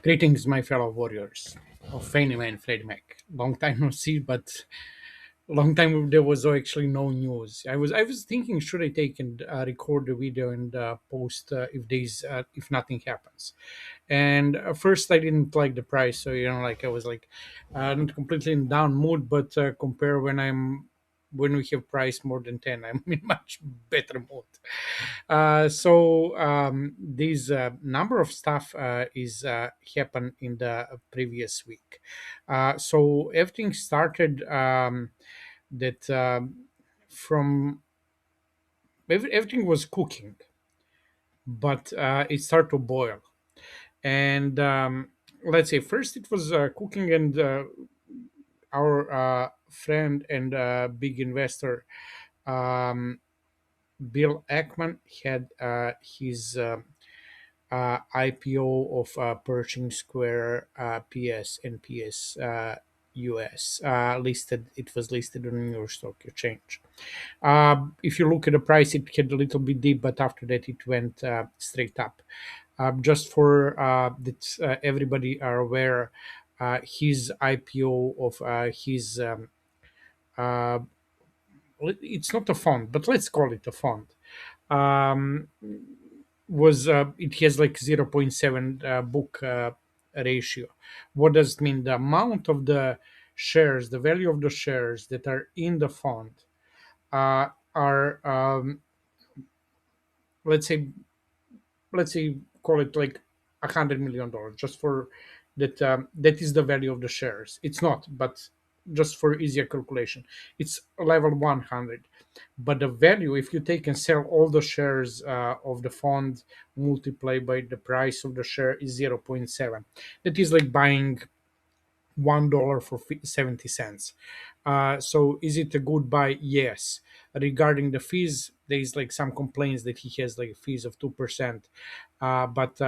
Greetings, my fellow warriors of fnma and Freddie Mac. Long time no see, but long time there was actually no news. I was thinking, should I take and record the video and post if nothing happens. And first, I didn't like the price, so like I was like not completely in down mood, but compare when we have price more than 10, I'm in much better mood. This number of stuff is happened in the previous week. So everything started that from everything was cooking, but it started to boil. And let's say first it was cooking, and our friend and big investor, um, Bill Ackman, had his IPO of Pershing Square PS and PS US listed. It was listed on New York Stock Exchange. If you look at the price, it had a little bit deep, but after that it went straight up. Just for that, everybody are aware, his IPO of his uh, it's not a fund, but let's call it a fund. Um, was It has like 0.7 book ratio. What does it mean? The amount of the shares, the value of the shares that are in the fund are let's say call it like $100 million, just for that. That is the value of the shares. It's not, but just for easier calculation, it's level 100. But the value, if you take and sell all the shares of the fund, multiply by the price of the share, is 0.7. That is like buying $1 for 70 cents. So is it a good buy? Yes. Regarding the fees, there is like some complaints that he has like fees of 2%, but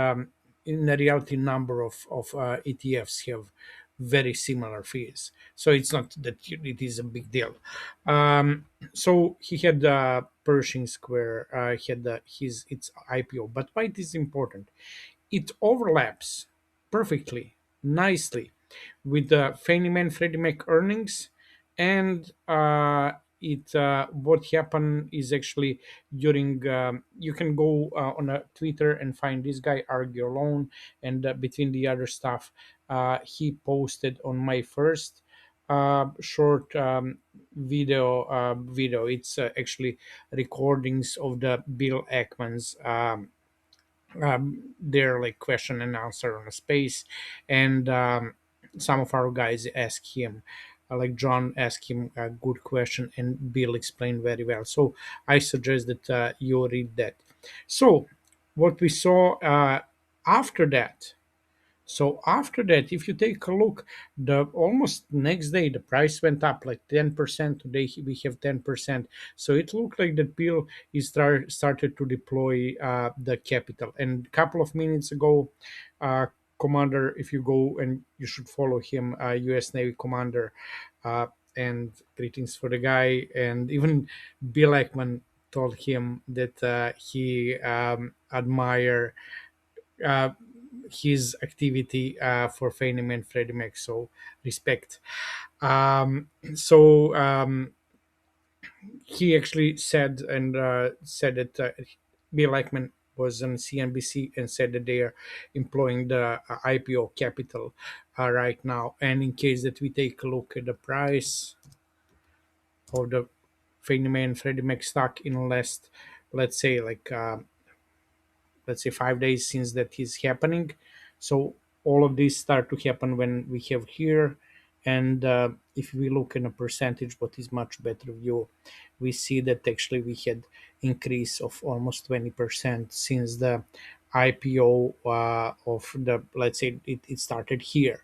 in the reality, number of ETFs have very similar fees. So it's not that it is a big deal. So he had Pershing Square, he had his its IPO. But why it is important? It overlaps perfectly, nicely with the Fannie Mae and Freddie Mac earnings, and it what happened is actually during you can go on a Twitter and find this guy argue alone, and between the other stuff, he posted on my first short video. It's actually recordings of the Bill Ackman's their like question and answer on a space, and some of our guys ask him, like John asked him a good question, and Bill explained very well. So I suggest that you read that. So what we saw after that, if you take a look, the almost next day the price went up like 10%. Today we have 10%. So it looked like that Bill is started to deploy the capital. And a couple of minutes ago, uh, Commander, if you go, and you should follow him, U.S. Navy Commander, uh, and greetings for the guy. And even Bill Ackman told him that he admire uh, his activity for Fannie Mae and Freddie Mac. So respect. So he actually said, and said that Bill Ackman was on CNBC and said that they are employing the IPO capital right now. And in case that we take a look at the price of the Fannie Mae and Freddie Mac stock in last, let's say like let's say 5 days since that is happening. So all of these start to happen when we have here. And if we look in a percentage, what is much better view, we see that actually we had increase of almost 20% since the IPO of the, let's say it started here.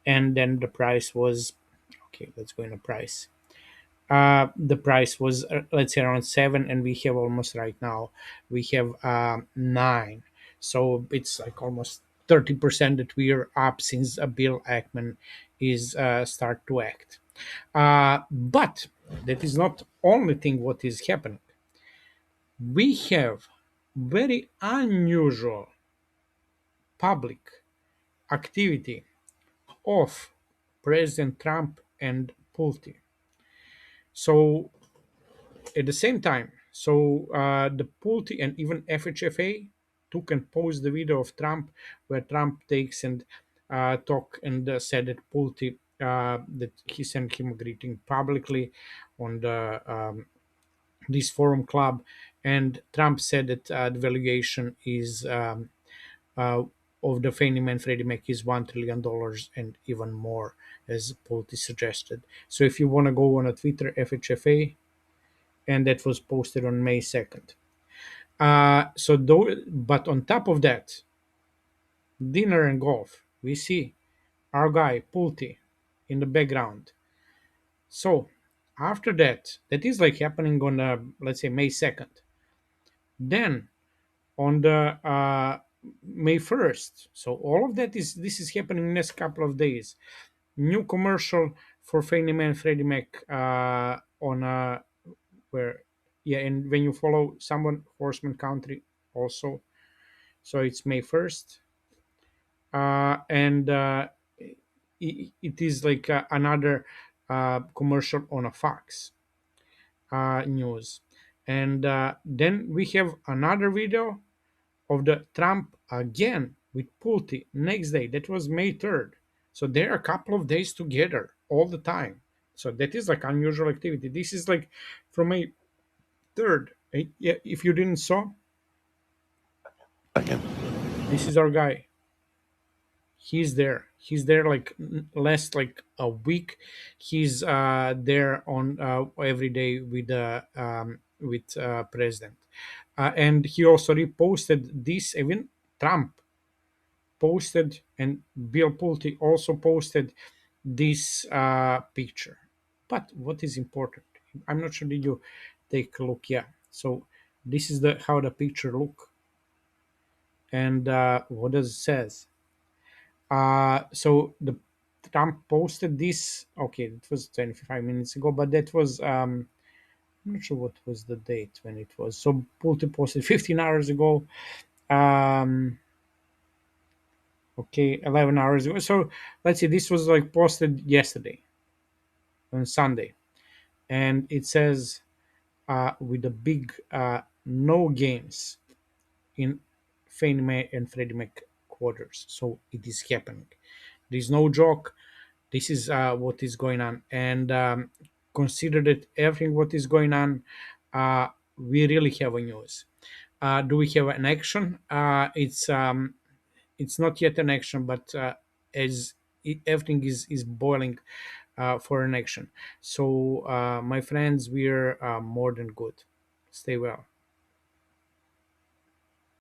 And then the price was, okay, let's go in a price. The price was let's say around 7, and we have almost right now we have 9. So it's like almost 30% that we are up since Bill Ackman is start to act. But that is not only thing what is happening. We have very unusual public activity of President Trump and Putin. So at the same time, the Putin and even FHFA took and posted the video of Trump where Trump takes and talk and said that Putin that he sent him a greeting publicly on the this forum club, and Trump said that the valuation is uh, of the Fannie Mae and Freddie Mac is $1 trillion and even more, as Putin suggested. So if you want to go on a Twitter, FHFA, and that was posted on May 2nd. But on top of that, dinner and golf, we see our guy Pulte in the background. So after that, that is like happening on let's say May 2nd. Then on the May 1st, so all of that is this is happening in the next couple of days. New commercial for Fannie Mae and Freddie Mac on where yeah, and when you follow someone Horseman Country also, so it's May 1st, and it is like another commercial on a Fox news, and then we have another video of the Trump again with Putin next day. That was May 3rd. So they're a couple of days together all the time. So that is like unusual activity. This is like from May 3rd. Yeah, if you didn't saw, Second. this is our guy. He's there. He's there like less like a week. He's there on every day with president, and he also reposted this. Even Trump posted, and Bill Pulte also posted this picture. But what is important? I'm not sure. Did you take a look? Yeah. So this is the how the picture look, and what does it says? So the Trump posted this. Okay, it was 25 minutes ago, but that was I'm not sure what was the date when it was. So Pulte posted 15 hours ago. Um, okay, 11 hours ago. So let's see, this was like posted yesterday on Sunday, and it says with the big no games in Fannie Mae and Freddie Mac quarters. So it is happening. There is no joke. This is what is going on, and consider that everything what is going on, we really have a news. Do we have an action? It's not yet an action, but as everything is boiling for an action. So, my friends, we're more than good. Stay well.